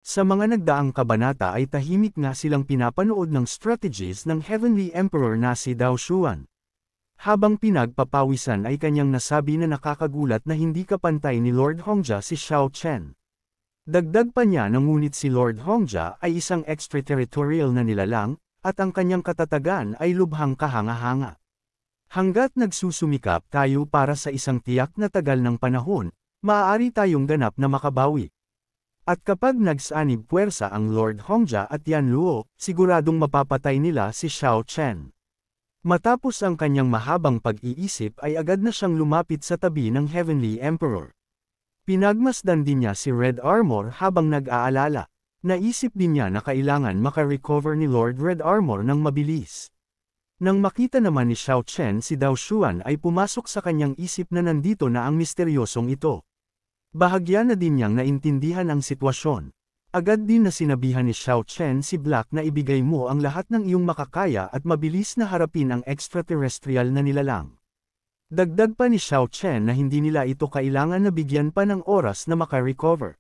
Sa mga nagdaang kabanata ay tahimik nga silang pinapanood ng strategies ng Heavenly Emperor na si Dao Xuan. Habang pinagpapawisan ay kanyang nasabi na nakakagulat na hindi kapantay ni Lord Hongja si Xiao Chen. Dagdag pa niya na ngunit si Lord Hongja ay isang extraterritorial na nilalang, at ang kanyang katatagan ay lubhang kahanga-hanga. Hanggat nagsusumikap tayo para sa isang tiyak na tagal ng panahon, maaari tayong ganap na makabawi. At kapag nagsanib puwersa ang Lord Hongja at Yan Luo, siguradong mapapatay nila si Xiao Chen. Matapos ang kanyang mahabang pag-iisip ay agad na siyang lumapit sa tabi ng Heavenly Emperor. Pinagmasdan din niya si Red Armor habang nag-aalala. Naisip din niya na kailangan makarecover ni Lord Red Armor ng mabilis. Nang makita naman ni Xiao Chen si Dao Xuan ay pumasok sa kanyang isip na nandito na ang misteryosong ito. Bahagya na din niyang naintindihan ang sitwasyon. Agad din na sinabihan ni Xiao Chen si Black na ibigay mo ang lahat ng iyong makakaya at mabilis na harapin ang extraterrestrial na nilalang. Dagdag pa ni Xiao Chen na hindi nila ito kailangan na bigyan pa ng oras na makarecover.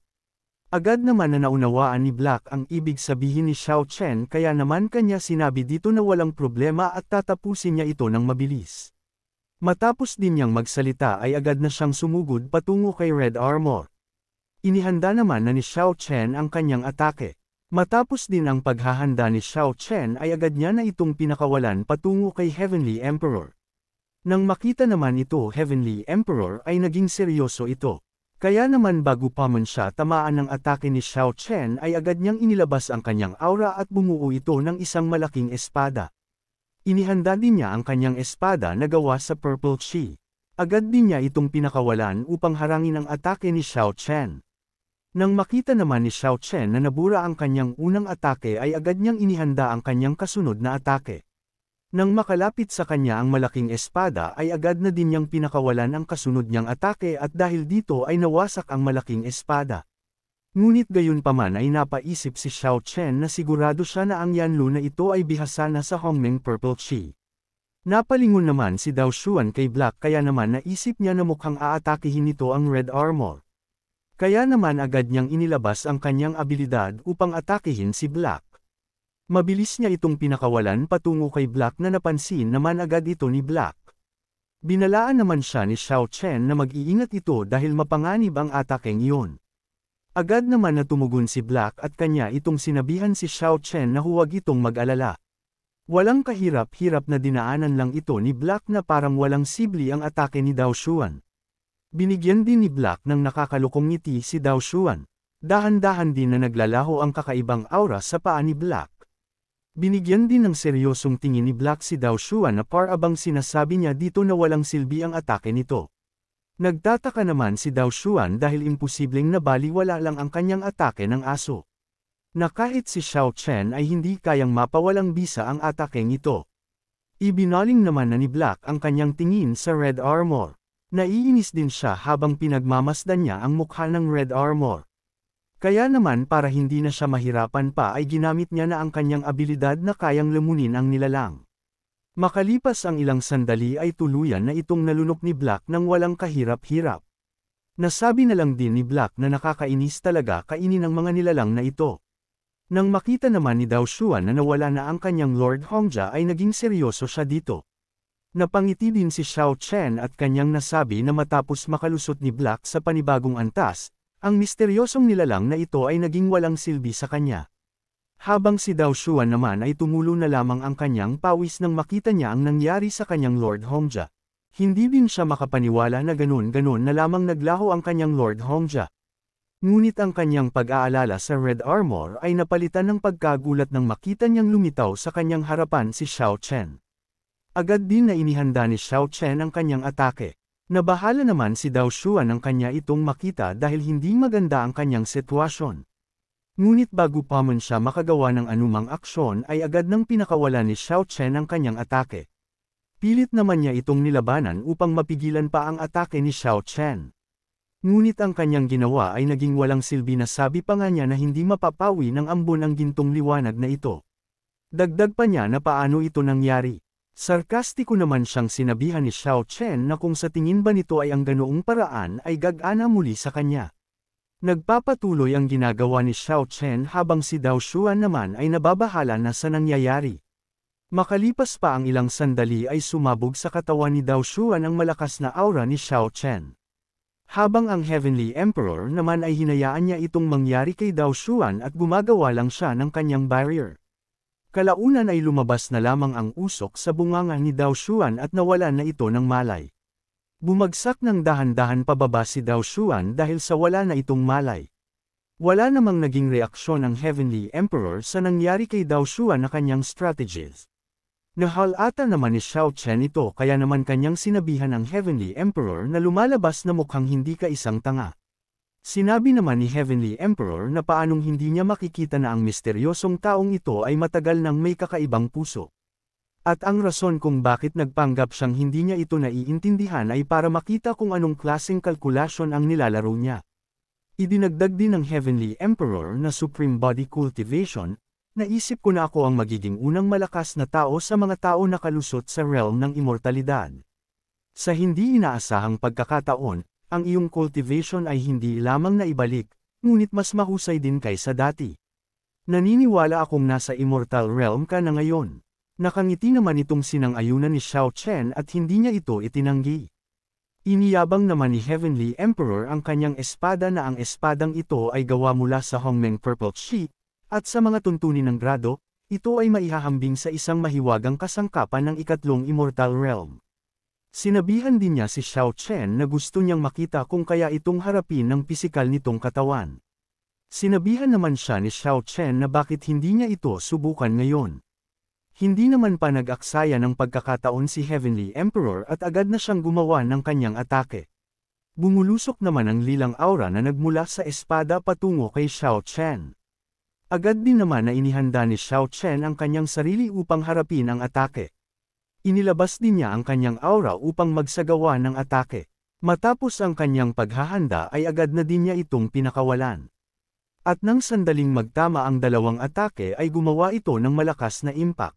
Agad naman na naunawaan ni Black ang ibig sabihin ni Xiao Chen kaya naman kanya sinabi dito na walang problema at tatapusin niya ito ng mabilis. Matapos din niyang magsalita ay agad na siyang sumugod patungo kay Red Armor. Inihanda naman na ni Xiao Chen ang kanyang atake. Matapos din ang paghahanda ni Xiao Chen ay agad niya na itong pinakawalan patungo kay Heavenly Emperor. Nang makita naman ito Heavenly Emperor ay naging seryoso ito. Kaya naman bago pa man siya tamaan ng atake ni Xiao Chen ay agad niyang inilabas ang kanyang aura at bumuo ito ng isang malaking espada. Inihanda din niya ang kanyang espada na gawa sa purple chi. Agad din niya itong pinakawalan upang harangin ang atake ni Xiao Chen. Nang makita naman ni Xiao Chen na nabura ang kanyang unang atake ay agad niyang inihanda ang kanyang kasunod na atake. Nang makalapit sa kanya ang malaking espada ay agad na din niyang pinakawalan ang kasunod niyang atake at dahil dito ay nawasak ang malaking espada. Ngunit gayunpaman ay napaisip si Xiao Chen na sigurado siya na ang Yan Lu na ito ay bihasa na sa Hongmeng Purple Chi. Napalingon naman si Dao Xuan kay Black kaya naman naisip niya na mukhang aatakihin nito ang Red Armor. Kaya naman agad niyang inilabas ang kanyang abilidad upang atakihin si Black. Mabilis niya itong pinakawalan patungo kay Black na napansin naman agad ito ni Black. Binalaan naman siya ni Xiao Chen na mag-iingat ito dahil mapanganib ang atakeng iyon. Agad naman na tumugon si Black at kanya itong sinabihan si Xiao Chen na huwag itong mag-alala. Walang kahirap-hirap na dinaanan lang ito ni Black na parang walang sibli ang atake ni Dao Xuan. Binigyan din ni Black ng nakakalukong ngiti si Dao Xuan. Dahan-dahan din na naglalaho ang kakaibang aura sa paa ni Black. Binigyan din ng seryosong tingin ni Black si Dao Xuan na parabang sinasabi niya dito na walang silbi ang atake nito. Nagtataka naman si Dao Xuan dahil imposibleng nabaliwala lang ang kanyang atake ng aso. Na kahit si Xiao Chen ay hindi kayang mapawalang bisa ang atakeng ito. Ibinaling naman na ni Black ang kanyang tingin sa Red Armor. Naiinis din siya habang pinagmamasdan niya ang mukha ng Red Armor. Kaya naman para hindi na siya mahirapan pa ay ginamit niya na ang kanyang abilidad na kayang lamunin ang nilalang. Makalipas ang ilang sandali ay tuluyan na itong nalunok ni Black nang walang kahirap-hirap. Nasabi na lang din ni Black na nakakainis talaga kainin ng mga nilalang na ito. Nang makita naman ni Dao Xuan na nawala na ang kanyang Lord Hongja ay naging seryoso siya dito. Napangiti din si Xiao Chen at kanyang nasabi na matapos makalusot ni Black sa panibagong antas, ang misteryosong nilalang na ito ay naging walang silbi sa kanya. Habang si Dao Xuan naman ay tumulo na lamang ang kanyang pawis nang makita niya ang nangyari sa kanyang Lord Hongja. Hindi din siya makapaniwala na ganun-ganun na lamang naglaho ang kanyang Lord Hongja. Ngunit ang kanyang pag-aalala sa Red Armor ay napalitan ng pagkagulat nang makita niyang lumitaw sa kanyang harapan si Xiao Chen. Agad din na inihanda ni Xiao Chen ang kanyang atake. Nabahala naman si Dao Xuan ang kanya itong makita dahil hindi maganda ang kanyang sitwasyon. Ngunit bago pa man siya makagawa ng anumang aksyon ay agad nang pinakawalan ni Xiao Chen ang kanyang atake. Pilit naman niya itong nilabanan upang mapigilan pa ang atake ni Xiao Chen. Ngunit ang kanyang ginawa ay naging walang silbi na sabi pa nga niya na hindi mapapawi ng ambon ang gintong liwanag na ito. Dagdag pa niya na paano ito nangyari. Sarkastiko naman siyang sinabihan ni Xiao Chen na kung sa tingin ba nito ay ang ganoong paraan ay gagana muli sa kanya. Nagpapatuloy ang ginagawa ni Xiao Chen habang si Dao Xuan naman ay nababahala na sa nangyayari. Makalipas pa ang ilang sandali ay sumabog sa katawan ni Dao Xuan ang malakas na aura ni Xiao Chen. Habang ang Heavenly Emperor naman ay hinayaan niya itong mangyari kay Dao Xuan at gumagawa lang siya ng kanyang barrier. Kalaunan ay lumabas na lamang ang usok sa bunganga ni Dao Xuan at nawalan na ito ng malay. Bumagsak ng dahan-dahan pababa si Dao Xuan dahil sa wala na itong malay. Wala namang naging reaksyon ang Heavenly Emperor sa nangyari kay Dao Xuan na kanyang strategies. Nahalata naman ni Xiao Chen ito kaya naman kanyang sinabihan ang Heavenly Emperor na lumalabas na mukhang hindi ka isang tanga. Sinabi naman ni Heavenly Emperor na paanong hindi niya makikita na ang misteryosong taong ito ay matagal nang may kakaibang puso. At ang rason kung bakit nagpanggap siyang hindi niya ito naiintindihan ay para makita kung anong klaseng kalkulasyon ang nilalaro niya. Idinagdag din ng Heavenly Emperor na Supreme Body Cultivation. Naisip ko na ako ang magiging unang malakas na tao sa mga tao na kalusot sa realm ng immortalidad. Sa hindi inaasahang pagkakataon, ang iyong cultivation ay hindi lamang naibalik, ngunit mas mahusay din kaysa dati. Naniniwala akong nasa immortal realm ka na ngayon. Nakangiti naman itong sinang-ayunan ni Xiao Chen at hindi niya ito itinanggi. Iniyabang naman ni Heavenly Emperor ang kanyang espada na ang espadang ito ay gawa mula sa Hongmeng Purple Qi. At sa mga tuntunin ng grado, ito ay maihahambing sa isang mahiwagang kasangkapan ng ikatlong immortal realm. Sinabihan din niya si Xiao Chen na gusto niyang makita kung kaya itong harapin ng pisikal nitong katawan. Sinabihan naman siya ni Xiao Chen na bakit hindi niya ito subukan ngayon. Hindi naman pa nag-aksaya ng pagkakataon si Heavenly Emperor at agad na siyang gumawa ng kanyang atake. Bumulusok naman ang lilang aura na nagmula sa espada patungo kay Xiao Chen. Agad din naman na inihanda ni Xiao Chen ang kanyang sarili upang harapin ang atake. Inilabas din niya ang kanyang aura upang magsagawa ng atake. Matapos ang kanyang paghahanda ay agad na din niya itong pinakawalan. At nang sandaling magtama ang dalawang atake ay gumawa ito ng malakas na impact.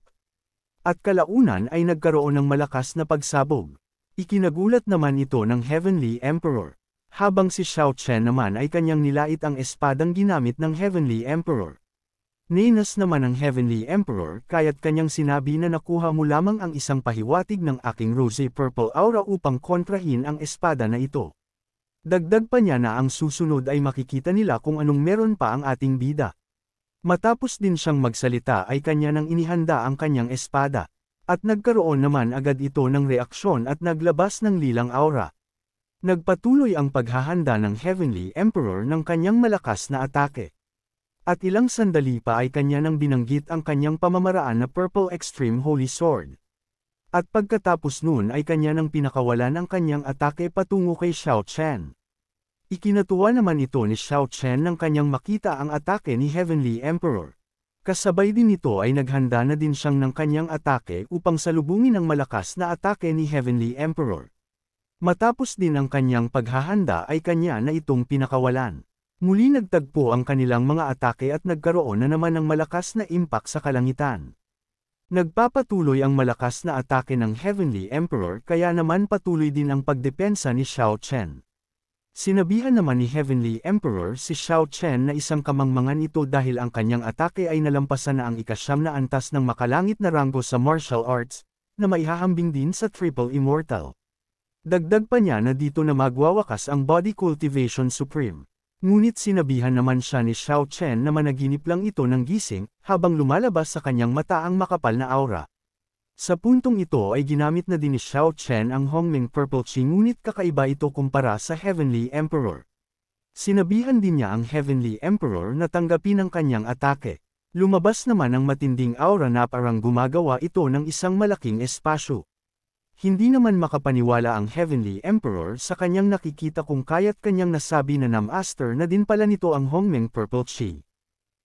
At kalaunan ay nagkaroon ng malakas na pagsabog. Ikinagulat naman ito ng Heavenly Emperor. Habang si Xiao Chen naman ay kanyang nilait ang espadang ginamit ng Heavenly Emperor. Ninas naman ng Heavenly Emperor kaya't kanyang sinabi na nakuha mo lamang ang isang pahiwatig ng aking rosy purple aura upang kontrahin ang espada na ito. Dagdag pa niya na ang susunod ay makikita nila kung anong meron pa ang ating bida. Matapos din siyang magsalita ay kanya nang inihanda ang kanyang espada. At nagkaroon naman agad ito ng reaksyon at naglabas ng lilang aura. Nagpatuloy ang paghahanda ng Heavenly Emperor ng kanyang malakas na atake. At ilang sandali pa ay kanya nang binanggit ang kanyang pamamaraan na Purple Extreme Holy Sword. At pagkatapos nun ay kanya nang pinakawalan ang kanyang atake patungo kay Xiao Chen. Ikinatuwa naman ito ni Xiao Chen nang kanyang makita ang atake ni Heavenly Emperor. Kasabay din nito ay naghanda na din siyang ng kanyang atake upang salubungin ang malakas na atake ni Heavenly Emperor. Matapos din ang kanyang paghahanda ay kanya na itong pinakawalan. Muli nagtagpo ang kanilang mga atake at nagkaroon na naman ng malakas na impact sa kalangitan. Nagpapatuloy ang malakas na atake ng Heavenly Emperor kaya naman patuloy din ang pagdepensa ni Xiao Chen. Sinabihan naman ni Heavenly Emperor si Xiao Chen na isang kamangmangan ito dahil ang kanyang atake ay nalampasan na ang ika-9 na antas ng makalangit na ranggo sa martial arts, na maihahambing din sa Triple Immortal. Dagdag pa niya na dito na magwawakas ang Body Cultivation Supreme. Ngunit sinabihan naman siya ni Xiao Chen na managinip lang ito ng gising, habang lumalabas sa kanyang mata ang makapal na aura. Sa puntong ito ay ginamit na din ni Xiao Chen ang Hongmeng Purple Qi ngunit kakaiba ito kumpara sa Heavenly Emperor. Sinabihan din niya ang Heavenly Emperor na tanggapin ang kanyang atake. Lumabas naman ang matinding aura na parang gumagawa ito ng isang malaking espasyo. Hindi naman makapaniwala ang Heavenly Emperor sa kanyang nakikita kung kaya't kanyang nasabi na namaster na din pala nito ang Hongmeng Purple Qi.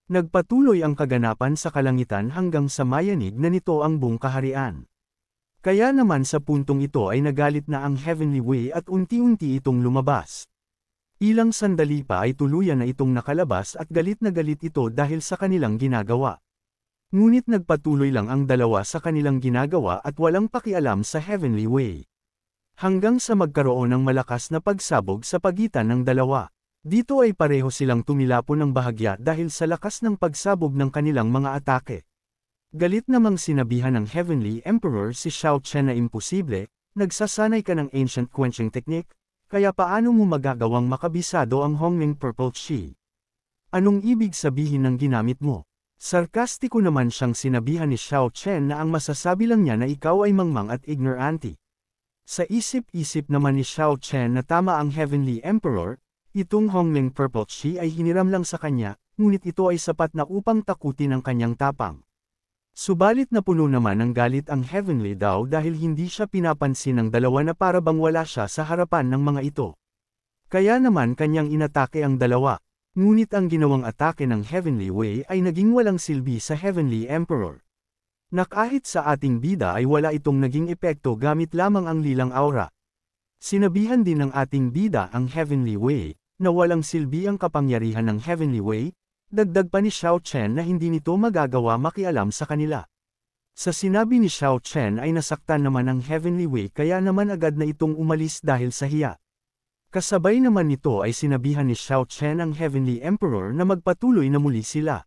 Nagpatuloy ang kaganapan sa kalangitan hanggang sa mayanig na nito ang buong kaharian. Kaya naman sa puntong ito ay nagalit na ang Heavenly Way at unti-unti itong lumabas. Ilang sandali pa ay tuluyan na itong nakalabas at galit na galit ito dahil sa kanilang ginagawa. Ngunit nagpatuloy lang ang dalawa sa kanilang ginagawa at walang pakialam sa Heavenly Way. Hanggang sa magkaroon ng malakas na pagsabog sa pagitan ng dalawa. Dito ay pareho silang tumilapon ng bahagya dahil sa lakas ng pagsabog ng kanilang mga atake. Galit namang sinabihan ng Heavenly Emperor si Xiao Chen na imposible, nagsasanay ka ng ancient quenching technique, kaya paano mo magagawang makabisado ang Hongming Purple Chi? Anong ibig sabihin ng ginamit mo? Sarkastiko naman siyang sinabihan ni Xiao Chen na ang masasabi lang niya na ikaw ay mangmang at ignorante. Sa isip-isip naman ni Xiao Chen na tama ang Heavenly Emperor, itong Hongming Purple Chi ay hiniram lang sa kanya, ngunit ito ay sapat na upang takutin ang kanyang tapang. Subalit na puno naman ng galit ang Heavenly Dao dahil hindi siya pinapansin ng dalawa na para bang wala siya sa harapan ng mga ito. Kaya naman kanyang inatake ang dalawa. Ngunit ang ginawang atake ng Heavenly Wei ay naging walang silbi sa Heavenly Emperor. Na kahit sa ating bida ay wala itong naging epekto gamit lamang ang lilang aura. Sinabihan din ng ating bida ang Heavenly Wei, na walang silbi ang kapangyarihan ng Heavenly Wei, dagdag pa ni Xiao Chen na hindi nito magagawa makialam sa kanila. Sa sinabi ni Xiao Chen ay nasaktan naman ang Heavenly Wei kaya naman agad na itong umalis dahil sa hiya. Kasabay naman nito ay sinabihan ni Xiao Chen ang Heavenly Emperor na magpatuloy na muli sila.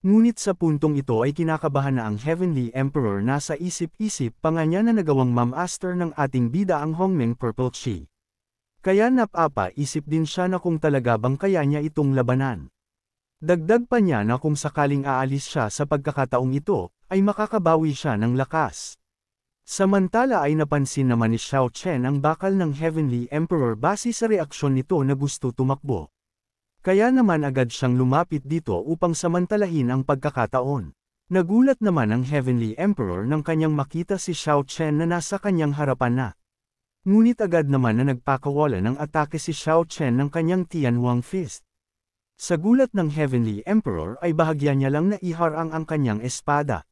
Ngunit sa puntong ito ay kinakabahan na ang Heavenly Emperor na sa isip-isip pa nga niya na nagawang mamaster ng ating bida ang Hongming Purple Chi. Kaya napapa-isip din siya na kung talaga bang kaya niya itong labanan. Dagdag pa niya na kung sakaling aalis siya sa pagkakataong ito, ay makakabawi siya ng lakas. Samantala ay napansin naman ni Xiao Chen ang bakal ng Heavenly Emperor base sa reaksyon nito na gusto tumakbo. Kaya naman agad siyang lumapit dito upang samantalahin ang pagkakataon. Nagulat naman ang Heavenly Emperor nang kanyang makita si Xiao Chen na nasa kanyang harapan na. Ngunit agad naman na nagpakawala ng atake si Xiao Chen ng kanyang Tianhuang Fist. Sa gulat ng Heavenly Emperor ay bahagya niya lang na iharang ang kanyang espada.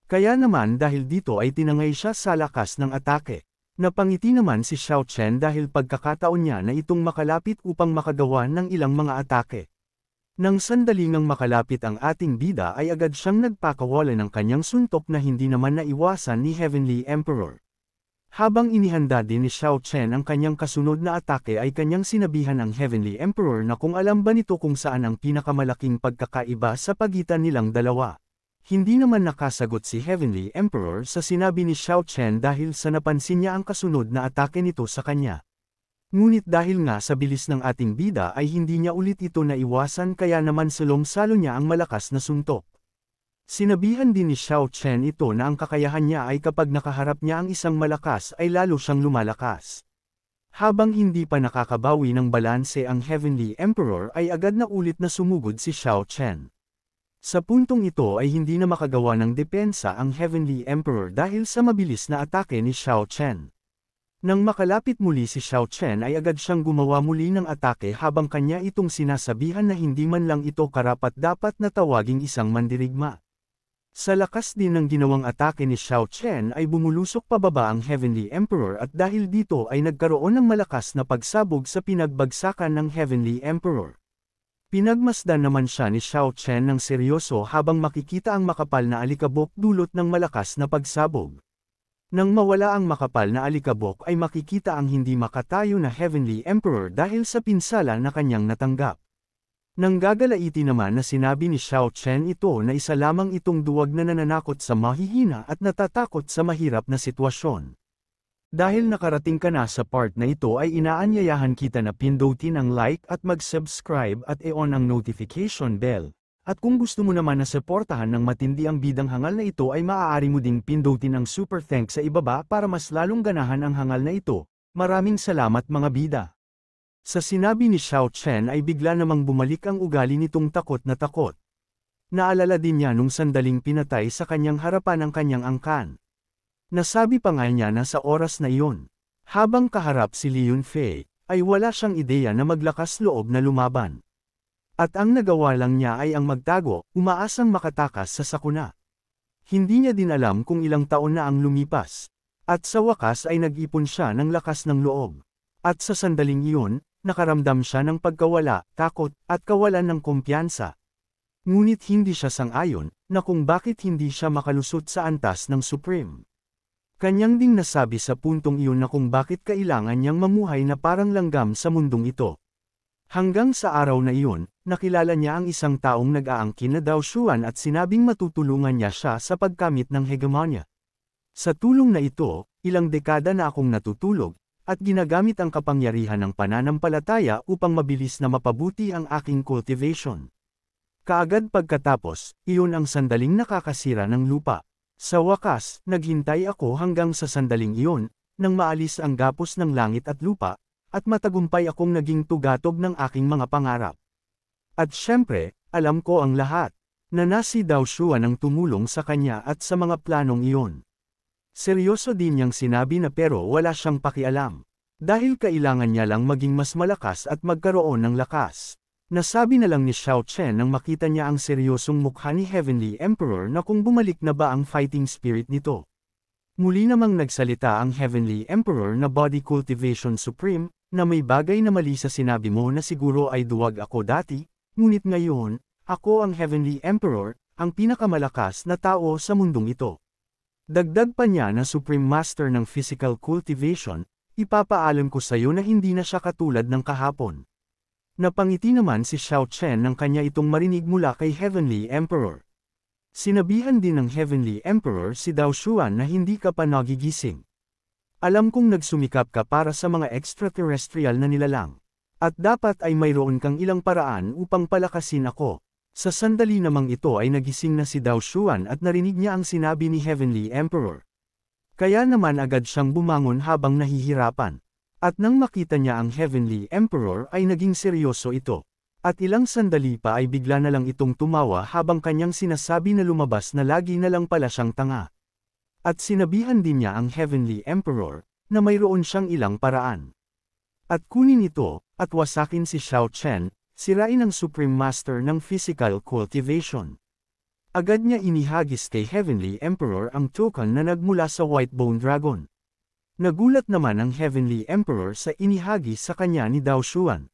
Kaya naman dahil dito ay tinangay siya sa lakas ng atake. Napangiti naman si Xiao Chen dahil pagkakataon niya na itong makalapit upang makagawa ng ilang mga atake. Nang sandaling ngang makalapit ang ating bida ay agad siyang nagpakawala ng kanyang suntok na hindi naman naiwasan ni Heavenly Emperor. Habang inihanda din ni Xiao Chen ang kanyang kasunod na atake ay kanyang sinabihan ang Heavenly Emperor na kung alam ba nito kung saan ang pinakamalaking pagkakaiba sa pagitan nilang dalawa. Hindi naman nakasagot si Heavenly Emperor sa sinabi ni Xiao Chen dahil sa napansin niya ang kasunod na atake nito sa kanya. Ngunit dahil nga sa bilis ng ating bida ay hindi niya ulit ito naiwasan kaya naman salong-salo niya ang malakas na suntok. Sinabihan din ni Xiao Chen ito na ang kakayahan niya ay kapag nakaharap niya ang isang malakas ay lalo siyang lumalakas. Habang hindi pa nakakabawi ng balanse ang Heavenly Emperor ay agad na ulit na sumugod si Xiao Chen. Sa puntong ito ay hindi na makagawa ng depensa ang Heavenly Emperor dahil sa mabilis na atake ni Xiao Chen. Nang makalapit muli si Xiao Chen ay agad siyang gumawa muli ng atake habang kanya itong sinasabihan na hindi man lang ito karapat-dapat na tawaging isang mandirigma. Sa lakas din ng ginawang atake ni Xiao Chen ay bumulusok pababa ang Heavenly Emperor at dahil dito ay nagkaroon ng malakas na pagsabog sa pinagbagsakan ng Heavenly Emperor. Pinagmasdan naman siya ni Xiao Chen ng seryoso habang makikita ang makapal na alikabok dulot ng malakas na pagsabog. Nang mawala ang makapal na alikabok ay makikita ang hindi makatayo na Heavenly Emperor dahil sa pinsala na kanyang natanggap. Nang gagalaiti naman na sinabi ni Xiao Chen ito na isa lamang itong duwag na nananakot sa mahihina at natatakot sa mahirap na sitwasyon. Dahil nakarating ka na sa part na ito ay inaanyayahan kita na pindutin ang like at mag-subscribe at i-on ang notification bell. At kung gusto mo naman na suportahan ng matindi ang bidang hangal na ito ay maaari mo ding pindutin ang super thanks sa ibaba para mas lalong ganahan ang hangal na ito. Maraming salamat mga bida. Sa sinabi ni Xiao Chen ay bigla namang bumalik ang ugali nitong takot na takot. Naalala din niya nung sandaling pinatay sa kanyang harapan ang kanyang angkan. Nasabi pa nga niya na sa oras na iyon, habang kaharap si Li Yunfei, ay wala siyang ideya na maglakas loob na lumaban. At ang nagawa lang niya ay ang magtago, umaasang makatakas sa sakuna. Hindi niya din alam kung ilang taon na ang lumipas. At sa wakas ay nag-ipon siya ng lakas ng loob. At sa sandaling iyon, nakaramdam siya ng pagkawala, takot, at kawalan ng kumpiyansa. Ngunit hindi siya sang-ayon, na kung bakit hindi siya makalusot sa antas ng Supreme. Kanyang ding nasabi sa puntong iyon na kung bakit kailangan niyang mamuhay na parang langgam sa mundong ito. Hanggang sa araw na iyon, nakilala niya ang isang taong nag-aangkin na Dao Xuan at sinabing matutulungan niya siya sa pagkamit ng hegemonya. Sa tulong na ito, ilang dekada na akong natutulog, at ginagamit ang kapangyarihan ng pananampalataya upang mabilis na mapabuti ang aking cultivation. Kaagad pagkatapos, iyon ang sandaling nakakasira ng lupa. Sa wakas, naghintay ako hanggang sa sandaling iyon, nang maalis ang gapos ng langit at lupa, at matagumpay akong naging tugatog ng aking mga pangarap. At syempre, alam ko ang lahat, na si Dao Xuan ang tumulong sa kanya at sa mga planong iyon. Seryoso din niyang sinabi na pero wala siyang pakialam. Dahil kailangan niya lang maging mas malakas at magkaroon ng lakas. Nasabi na lang ni Xiao Chen nang makita niya ang seryosong mukha ni Heavenly Emperor na kung bumalik na ba ang fighting spirit nito. Muli namang nagsalita ang Heavenly Emperor na Body Cultivation Supreme, na may bagay na mali sa sinabi mo na siguro ay duwag ako dati, ngunit ngayon, ako ang Heavenly Emperor, ang pinakamalakas na tao sa mundong ito. Dagdag pa niya na Supreme Master ng Physical Cultivation, ipapaalam ko sa iyo na hindi na siya katulad ng kahapon. Napangiti naman si Xiao Chen nang kanya itong marinig mula kay Heavenly Emperor. Sinabihan din ng Heavenly Emperor si Dao Xuan na hindi ka pa nagigising. Alam kong nagsumikap ka para sa mga extraterrestrial na nilalang. At dapat ay mayroon kang ilang paraan upang palakasin ako. Sa sandali namang ito ay nagising na si Dao Xuan at narinig niya ang sinabi ni Heavenly Emperor. Kaya naman agad siyang bumangon habang nahihirapan. At nang makita niya ang Heavenly Emperor ay naging seryoso ito. At ilang sandali pa ay bigla na lang itong tumawa habang kanyang sinasabi na lumabas na lagi na lang pala siyang tanga. At sinabihan din niya ang Heavenly Emperor, na mayroon siyang ilang paraan. At kunin ito, at wasakin si Xiao Chen, sirain ang Supreme Master ng Physical Cultivation. Agad niya inihagis kay Heavenly Emperor ang token na nagmula sa White Bone Dragon. Nagulat naman ang Heavenly Emperor sa inihagis sa kanya ni Dao Xuan.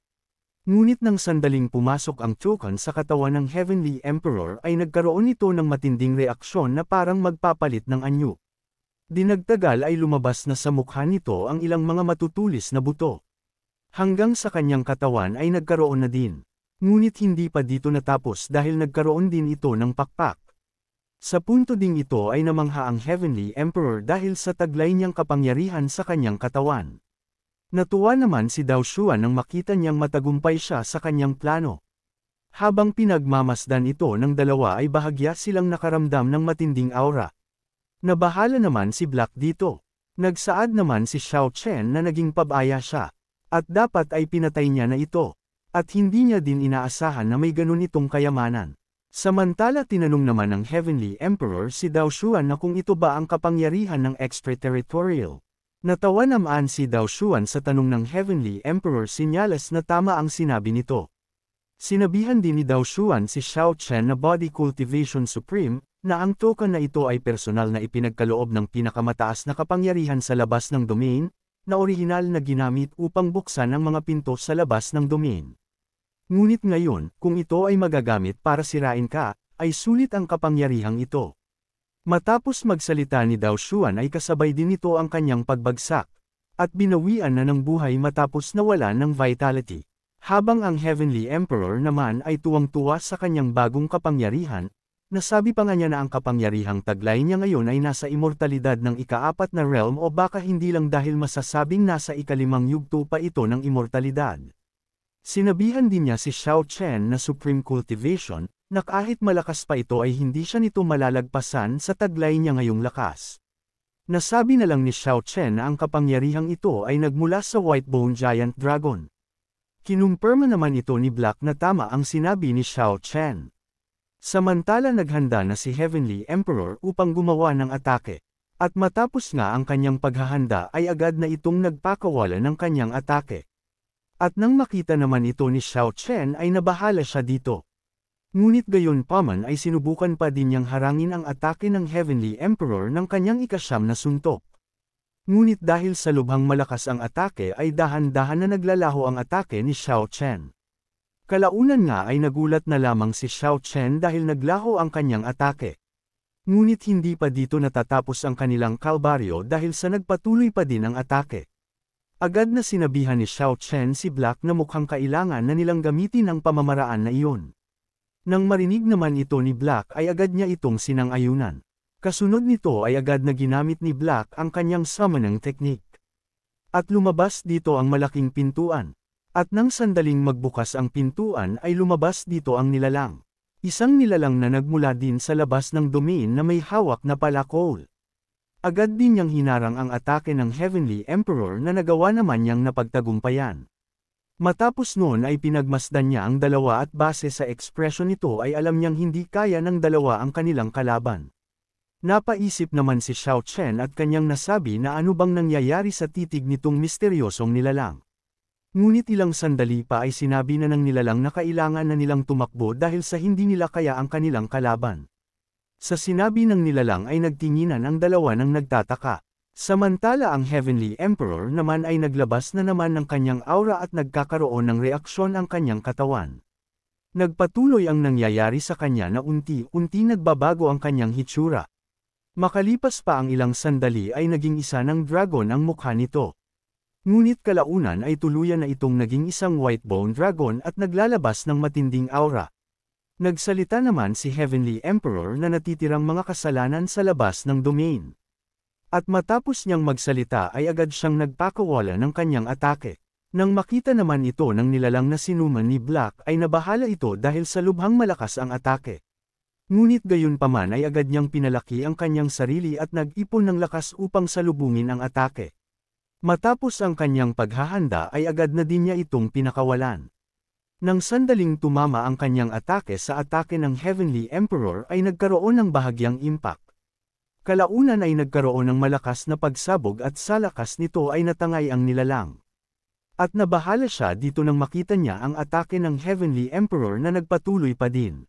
Ngunit nang sandaling pumasok ang token sa katawan ng Heavenly Emperor ay nagkaroon ito ng matinding reaksyon na parang magpapalit ng anyo. Dinagtagal ay lumabas na sa mukha nito ang ilang mga matutulis na buto. Hanggang sa kanyang katawan ay nagkaroon na din. Ngunit hindi pa dito natapos dahil nagkaroon din ito ng pakpak. Sa punto ding ito ay namangha ang Heavenly Emperor dahil sa taglay niyang kapangyarihan sa kanyang katawan. Natuwa naman si Dao Xuan nang makita niyang matagumpay siya sa kanyang plano. Habang pinagmamasdan ito ng dalawa ay bahagya silang nakaramdam ng matinding aura. Nabahala naman si Black dito. Nagsaad naman si Xiao Chen na naging pabaya siya. At dapat ay pinatay niya na ito. At hindi niya din inaasahan na may ganun itong kayamanan. Samantala tinanong naman ng Heavenly Emperor si Dao Xuan na kung ito ba ang kapangyarihan ng extraterrestrial. Natawa naman si Dao Xuan sa tanong ng Heavenly Emperor, sinyalas na tama ang sinabi nito. Sinabihan din ni Dao Xuan si Xiao Chen na Body Cultivation Supreme, na ang token na ito ay personal na ipinagkaloob ng pinakamataas na kapangyarihan sa labas ng domain, na orihinal na ginamit upang buksan ang mga pinto sa labas ng domain. Ngunit ngayon, kung ito ay magagamit para sirain ka, ay sulit ang kapangyarihang ito. Matapos magsalita ni Dao Xuan ay kasabay din ito ang kanyang pagbagsak, at binawian na ng buhay matapos nawala ng vitality. Habang ang Heavenly Emperor naman ay tuwang-tuwa sa kanyang bagong kapangyarihan, nasabi pa nga niya na ang kapangyarihang taglay niya ngayon ay nasa immortalidad ng ika-4 na realm o baka hindi lang dahil masasabing nasa ika-5 yugto pa ito ng immortalidad. Sinabihan din niya si Xiao Chen na Supreme Cultivation, na kahit malakas pa ito ay hindi siya nito malalagpasan sa taglay niya ngayong lakas. Nasabi na lang ni Xiao Chen na ang kapangyarihang ito ay nagmula sa White Bone Giant Dragon. Kinumpirma naman ito ni Black na tama ang sinabi ni Xiao Chen. Samantala naghanda na si Heavenly Emperor upang gumawa ng atake. At matapos nga ang kanyang paghahanda ay agad na itong nagpakawala ng kanyang atake. At nang makita naman ito ni Xiao Chen ay nabahala siya dito. Ngunit gayon paman ay sinubukan pa din niyang harangin ang atake ng Heavenly Emperor ng kanyang ika-9 na suntok. Ngunit dahil sa lubhang malakas ang atake ay dahan-dahan na naglalaho ang atake ni Xiao Chen. Kalaunan nga ay nagulat na lamang si Xiao Chen dahil naglaho ang kanyang atake. Ngunit hindi pa dito natatapos ang kanilang kalbaryo dahil sa nagpatuloy pa din ang atake. Agad na sinabihan ni Xiao Chen si Black na mukhang kailangan na nilang gamitin ang pamamaraan na iyon. Nang marinig naman ito ni Black ay agad niya itong sinang-ayunan. Kasunod nito ay agad na ginamit ni Black ang kanyang summoning technique. At lumabas dito ang malaking pintuan. At nang sandaling magbukas ang pintuan ay lumabas dito ang nilalang. Isang nilalang na nagmula din sa labas ng domain na may hawak na palakol. Agad din niyang hinarang ang atake ng Heavenly Emperor na nagawa naman niyang napagtagumpayan. Matapos noon ay pinagmasdan niya ang dalawa at base sa ekspresyon nito ay alam niyang hindi kaya ng dalawa ang kanilang kalaban. Napaisip naman si Xiao Chen at kanyang nasabi na ano bang nangyayari sa titig nitong misteryosong nilalang. Ngunit ilang sandali pa ay sinabi na ng nilalang na kailangan na nilang tumakbo dahil sa hindi nila kaya ang kanilang kalaban. Sa sinabi ng nilalang ay nagtinginan ang dalawa ng nagtataka. Samantala ang Heavenly Emperor naman ay naglabas na naman ng kanyang aura at nagkakaroon ng reaksyon ang kanyang katawan. Nagpatuloy ang nangyayari sa kanya na unti-unti nagbabago ang kanyang hitsura. Makalipas pa ang ilang sandali ay naging isa ng dragon ang mukha nito. Ngunit kalaunan ay tuluyan na itong naging isang white bone dragon at naglalabas ng matinding aura. Nagsalita naman si Heavenly Emperor na natitirang mga kasalanan sa labas ng domain. At matapos niyang magsalita ay agad siyang nagpakawala ng kanyang atake. Nang makita naman ito ng nilalang na sinuman ni Black ay nabahala ito dahil sa lubhang malakas ang atake. Ngunit gayunpaman ay agad niyang pinalaki ang kanyang sarili at nag-ipon ng lakas upang salubungin ang atake. Matapos ang kanyang paghahanda ay agad na din niya itong pinakawalan. Nang sandaling tumama ang kanyang atake sa atake ng Heavenly Emperor ay nagkaroon ng bahagyang impact. Kalaunan ay nagkaroon ng malakas na pagsabog at sa lakas nito ay natangay ang nilalang. At nabahala siya dito nang makita niya ang atake ng Heavenly Emperor na nagpatuloy pa din.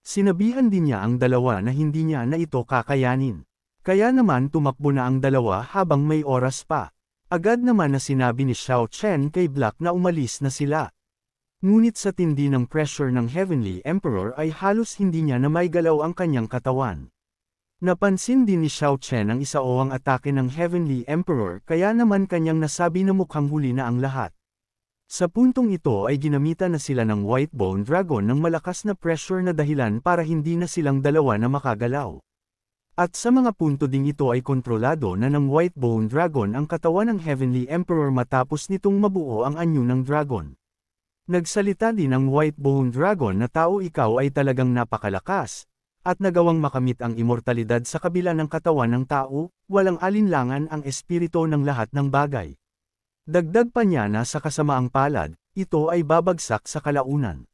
Sinabihan din niya ang dalawa na hindi niya na ito kakayanin. Kaya naman tumakbo na ang dalawa habang may oras pa. Agad naman na sinabi ni Xiao Chen kay Black na umalis na sila. Ngunit sa tindi ng pressure ng Heavenly Emperor ay halos hindi niya na maigalaw ang kanyang katawan. Napansin din ni Xiao Chen ang isaawang atake ng Heavenly Emperor kaya naman kanyang nasabi na mukhang huli na ang lahat. Sa puntong ito ay ginamitan na sila ng White Bone Dragon ng malakas na pressure na dahilan para hindi na silang dalawa na makagalaw. At sa mga punto ding ito ay kontrolado na ng White Bone Dragon ang katawan ng Heavenly Emperor matapos nitong mabuo ang anyo ng dragon. Nagsalita din ang White Bone Dragon na tao ikaw ay talagang napakalakas, at nagawang makamit ang immortalidad sa kabila ng katawan ng tao, walang alinlangan ang espiritu ng lahat ng bagay. Dagdag pa niya na sa kasamaang palad, ito ay babagsak sa kalaunan.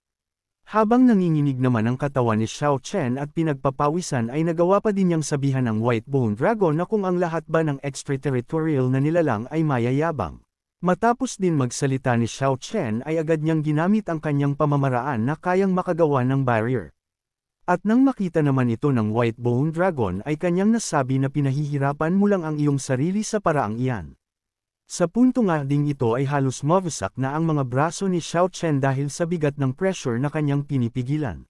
Habang nanginginig naman ang katawan ni Xiao Chen at pinagpapawisan ay nagawa pa din niyang sabihan ng White Bone Dragon na kung ang lahat ba ng extraterritorial na nilalang ay mayayabang. Matapos din magsalita ni Xiao Chen ay agad niyang ginamit ang kanyang pamamaraan na kayang makagawa ng barrier. At nang makita naman ito ng White Bone Dragon ay kanyang nasabi na pinahihirapan mo lang ang iyong sarili sa paraang iyan. Sa punto nga ding ito ay halos mawasak na ang mga braso ni Xiao Chen dahil sa bigat ng pressure na kanyang pinipigilan.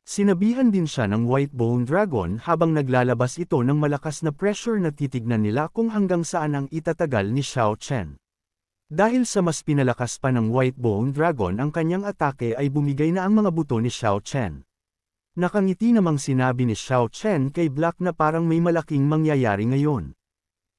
Sinabihan din siya ng White Bone Dragon habang naglalabas ito ng malakas na pressure na titignan nila kung hanggang saan ang itatagal ni Xiao Chen. Dahil sa mas pinalakas pa ng White Bone Dragon ang kanyang atake ay bumigay na ang mga buto ni Xiao Chen. Nakangiti namang sinabi ni Xiao Chen kay Black na parang may malaking mangyayari ngayon.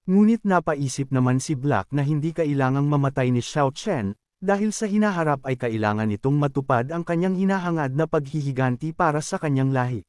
Ngunit napaisip naman si Black na hindi kailangang mamatay ni Xiao Chen, dahil sa hinaharap ay kailangan itong matupad ang kanyang hinahangad na paghihiganti para sa kanyang lahi.